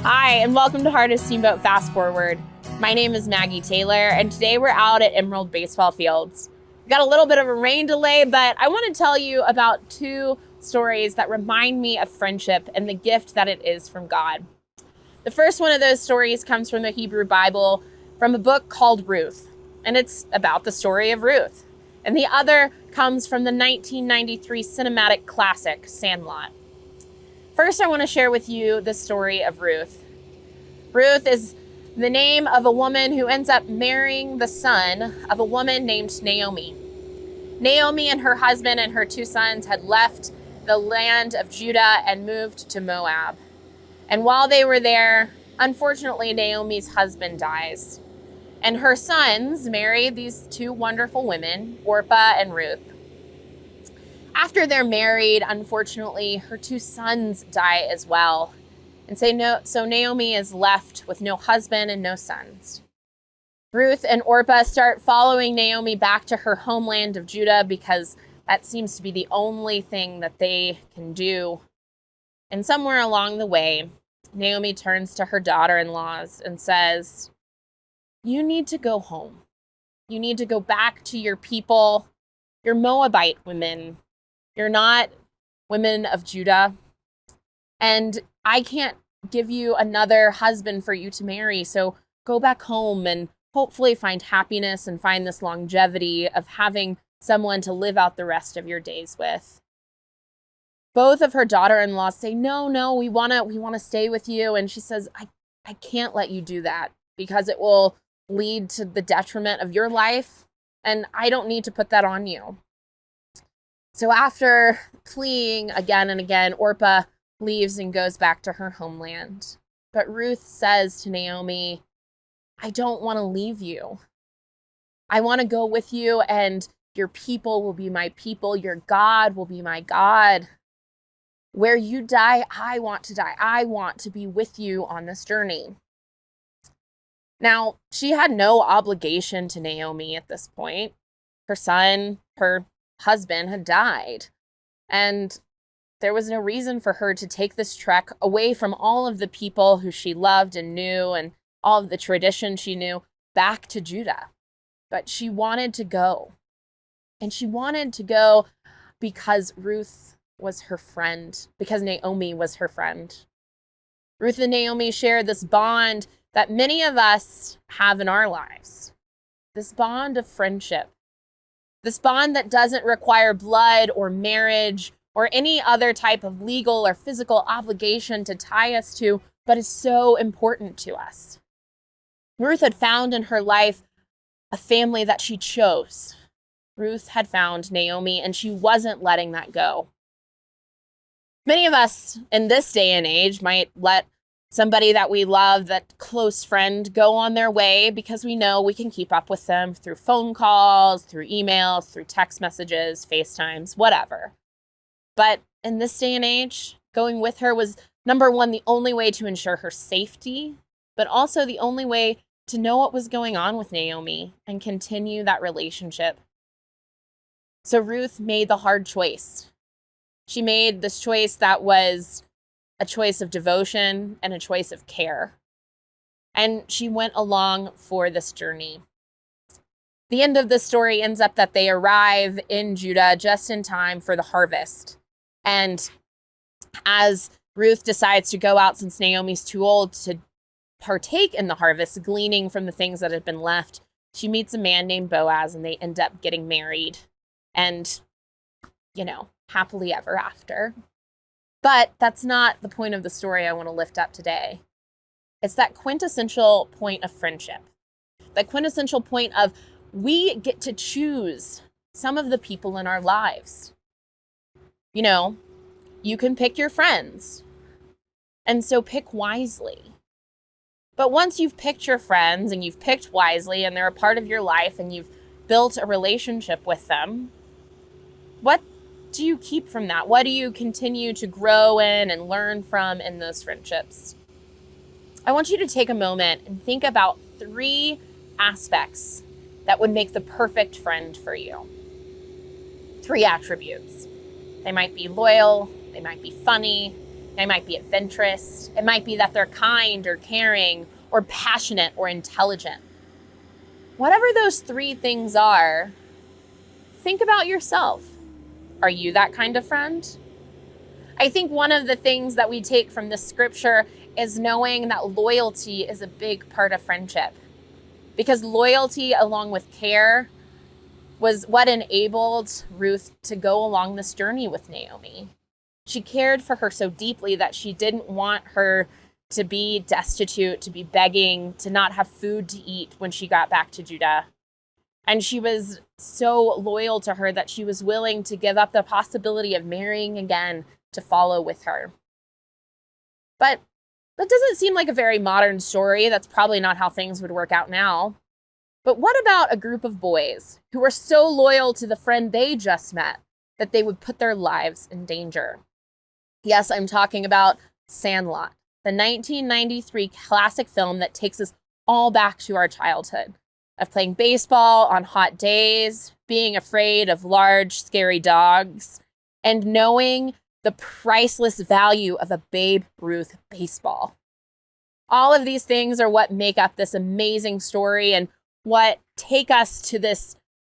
Hi, and welcome to Heart of Steamboat Fast Forward. My name is Maggie Taylor, and today we're out at Emerald Baseball Fields. We got a little bit of a rain delay, but I want to tell you about two stories that remind me of friendship and the gift that it is from God. The first one of those stories comes from the Hebrew Bible, from a book called Ruth, and it's about the story of Ruth. And the other comes from the 1993 cinematic classic, Sandlot. First, I want to share with you the story of Ruth. Ruth is the name of a woman who ends up marrying the son of a woman named Naomi. Naomi and her husband and her two sons had left the land of Judah and moved to Moab. And while they were there, unfortunately, Naomi's husband dies. And her sons married these two wonderful women, Orpah and Ruth. After they're married, unfortunately, her two sons die as well. And so Naomi is left with no husband and no sons. Ruth and Orpah start following Naomi back to her homeland of Judah because that seems to be the only thing that they can do. And somewhere along the way, Naomi turns to her daughter-in-laws and says, "You need to go home. You need to go back to your people. You're Moabite women. You're not women of Judah. And I can't give you another husband for you to marry. So go back home and hopefully find happiness and find this longevity of having someone to live out the rest of your days with." Both of her daughter-in-laws say, no, we want to stay with you. And she says, I can't let you do that because it will lead to the detriment of your life. And I don't need to put that on you. So after pleading again and again, Orpah leaves and goes back to her homeland. But Ruth says to Naomi, "I don't want to leave you. I want to go with you, and your people will be my people. Your God will be my God. Where you die, I want to die. I want to be with you on this journey." Now, she had no obligation to Naomi at this point. Her son, her husband had died, and there was no reason for her to take this trek away from all of the people who she loved and knew and all of the tradition she knew back to Judah. But she wanted to go. And she wanted to go because Ruth was her friend, because Naomi was her friend. Ruth and Naomi shared this bond that many of us have in our lives. This bond of friendship. This bond that doesn't require blood or marriage or any other type of legal or physical obligation to tie us to, but is so important to us. Ruth had found in her life a family that she chose. Ruth had found Naomi, and she wasn't letting that go. Many of us in this day and age might let somebody that we love, that close friend, go on their way because we know we can keep up with them through phone calls, through emails, through text messages, FaceTimes, whatever. But in this day and age, going with her was, number one, the only way to ensure her safety, but also the only way to know what was going on with Naomi and continue that relationship. So Ruth made the hard choice. She made this choice that was a choice of devotion and a choice of care. And she went along for this journey. The end of the story ends up that they arrive in Judah just in time for the harvest. And as Ruth decides to go out, since Naomi's too old to partake in the harvest, gleaning from the things that had been left, she meets a man named Boaz, and they end up getting married. And, happily ever after. But that's not the point of the story I want to lift up today. It's that quintessential point of friendship. That quintessential point of we get to choose some of the people in our lives. You can pick your friends. And so pick wisely. But once you've picked your friends and you've picked wisely and they're a part of your life and you've built a relationship with them, what do you keep from that? What do you continue to grow in and learn from in those friendships? I want you to take a moment and think about 3 aspects that would make the perfect friend for you. 3 attributes. They might be loyal, they might be funny, They might be adventurous. It might be that they're kind or caring or passionate or intelligent. Whatever those three things are, think about yourself. Are you that kind of friend? I think one of the things that we take from this scripture is knowing that loyalty is a big part of friendship. Because loyalty, along with care, was what enabled Ruth to go along this journey with Naomi. She cared for her so deeply that she didn't want her to be destitute, to be begging, to not have food to eat when she got back to Judah. And she was so loyal to her that she was willing to give up the possibility of marrying again to follow with her. But that doesn't seem like a very modern story. That's probably not how things would work out now. But what about a group of boys who were so loyal to the friend they just met that they would put their lives in danger? Yes, I'm talking about Sandlot, the 1993 classic film that takes us all back to our childhood of playing baseball on hot days, being afraid of large, scary dogs, and knowing the priceless value of a Babe Ruth baseball. All of these things are what make up this amazing story and what take us to this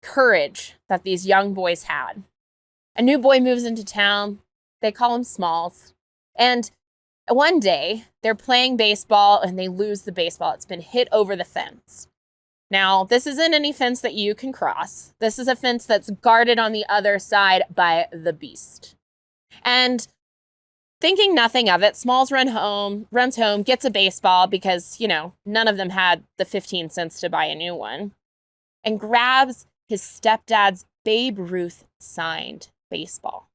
courage that these young boys had. A new boy moves into town. They call him Smalls. And one day, they're playing baseball and they lose the baseball. It's been hit over the fence. Now, this isn't any fence that you can cross. This is a fence that's guarded on the other side by the beast. And thinking nothing of it, Smalls runs home, gets a baseball because, none of them had the 15 cents to buy a new one, and grabs his stepdad's Babe Ruth signed baseball.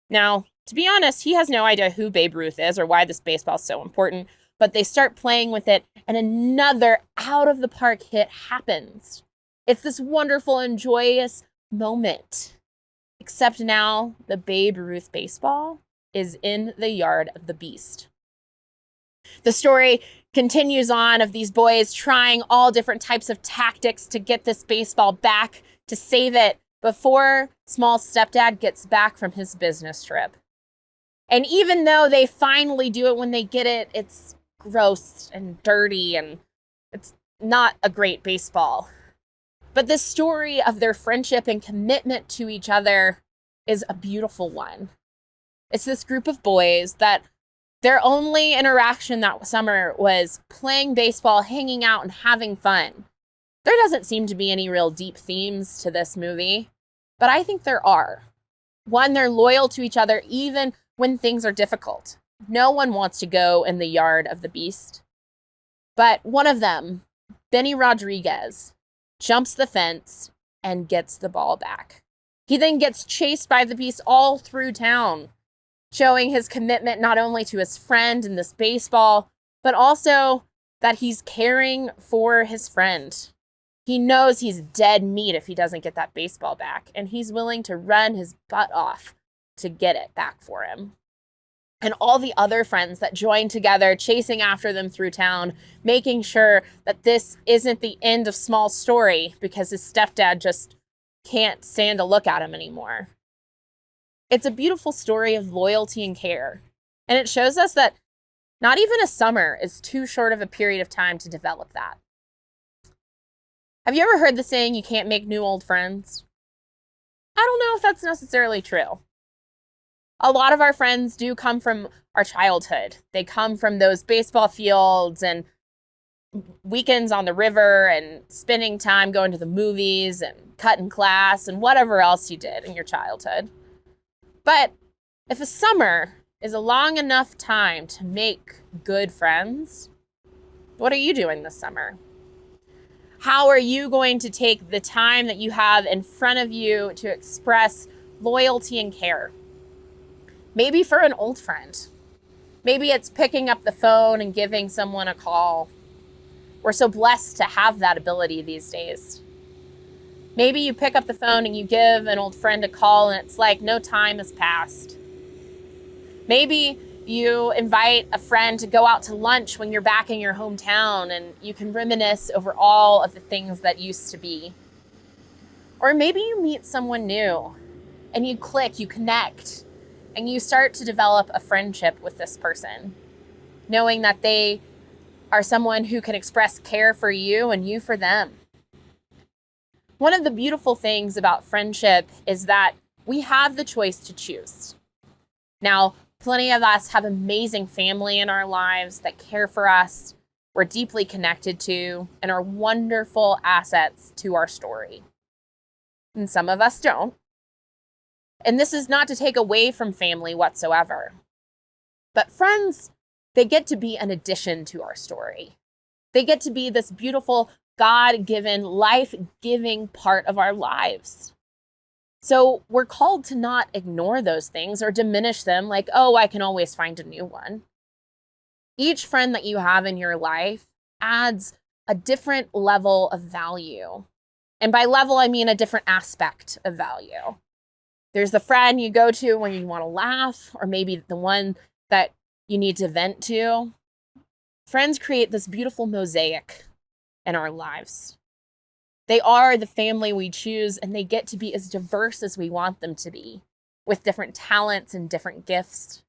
Now, to be honest, he has no idea who Babe Ruth is or why this baseball is so important, but they start playing with it, and another out-of-the-park hit happens. It's this wonderful and joyous moment. Except now, the Babe Ruth baseball is in the yard of the beast. The story continues on of these boys trying all different types of tactics to get this baseball back, to save it, before Small's stepdad gets back from his business trip. And even though they finally do it when they get it, it's gross and dirty and it's not a great baseball. But the story of their friendship and commitment to each other is a beautiful one. It's this group of boys that their only interaction that summer was playing baseball, hanging out, and having fun. There doesn't seem to be any real deep themes to this movie, but I think there are. One, they're loyal to each other even when things are difficult. No one wants to go in the yard of the beast. But one of them, Benny Rodriguez, jumps the fence and gets the ball back. He then gets chased by the beast all through town, showing his commitment not only to his friend in this baseball, but also that he's caring for his friend. He knows he's dead meat if he doesn't get that baseball back, and he's willing to run his butt off to get it back for him. And all the other friends that join together, chasing after them through town, making sure that this isn't the end of Small's story because his stepdad just can't stand to look at him anymore. It's a beautiful story of loyalty and care. And it shows us that not even a summer is too short of a period of time to develop that. Have you ever heard the saying, you can't make new old friends? I don't know if that's necessarily true. A lot of our friends do come from our childhood. They come from those baseball fields and weekends on the river and spending time going to the movies and cutting class and whatever else you did in your childhood. But if a summer is a long enough time to make good friends, what are you doing this summer? How are you going to take the time that you have in front of you to express loyalty and care? Maybe for an old friend. Maybe it's picking up the phone and giving someone a call. We're so blessed to have that ability these days. Maybe you pick up the phone and you give an old friend a call and it's like no time has passed. Maybe you invite a friend to go out to lunch when you're back in your hometown and you can reminisce over all of the things that used to be. Or maybe you meet someone new and you click, you connect, and you start to develop a friendship with this person, knowing that they are someone who can express care for you and you for them. One of the beautiful things about friendship is that we have the choice to choose. Now, plenty of us have amazing family in our lives that care for us, we're deeply connected to, and are wonderful assets to our story. And some of us don't. And this is not to take away from family whatsoever. But friends, they get to be an addition to our story. They get to be this beautiful, God-given, life-giving part of our lives. So we're called to not ignore those things or diminish them like, oh, I can always find a new one. Each friend that you have in your life adds a different level of value. And by level, I mean a different aspect of value. There's the friend you go to when you want to laugh, or maybe the one that you need to vent to. Friends create this beautiful mosaic in our lives. They are the family we choose, and they get to be as diverse as we want them to be, with different talents and different gifts.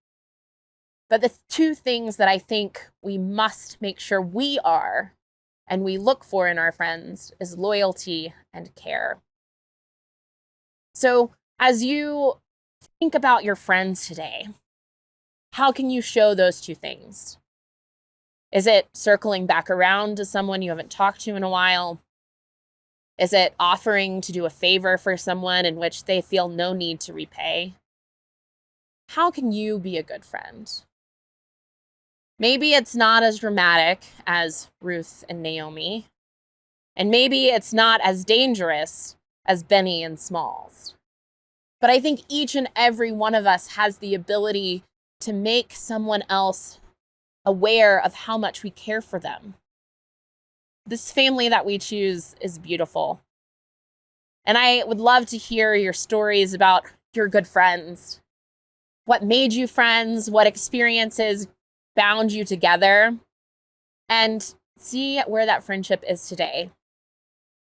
But the two things that I think we must make sure we are and we look for in our friends is loyalty and care. So as you think about your friends today, how can you show those two things? Is it circling back around to someone you haven't talked to in a while? Is it offering to do a favor for someone in which they feel no need to repay? How can you be a good friend? Maybe it's not as dramatic as Ruth and Naomi, and maybe it's not as dangerous as Benny and Smalls. But I think each and every one of us has the ability to make someone else aware of how much we care for them. This family that we choose is beautiful. And I would love to hear your stories about your good friends. What made you friends? What experiences bound you together? And see where that friendship is today.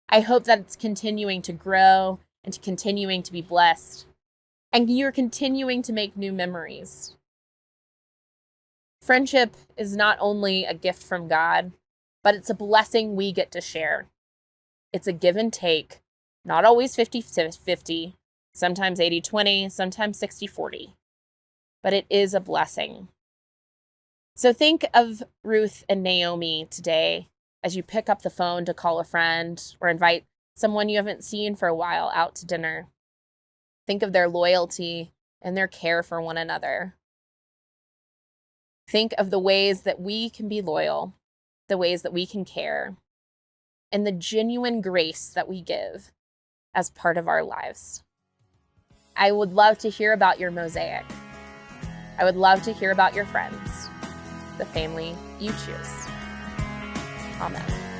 I hope that it's continuing to grow and continuing to be blessed. And you're continuing to make new memories. Friendship is not only a gift from God, but it's a blessing we get to share. It's a give and take, not always 50-50, sometimes 80-20, sometimes 60-40, but it is a blessing. So think of Ruth and Naomi today as you pick up the phone to call a friend or invite someone you haven't seen for a while out to dinner. Think of their loyalty and their care for one another. Think of the ways that we can be loyal, the ways that we can care, and the genuine grace that we give as part of our lives. I would love to hear about your mosaic. I would love to hear about your friends, the family you choose. Amen.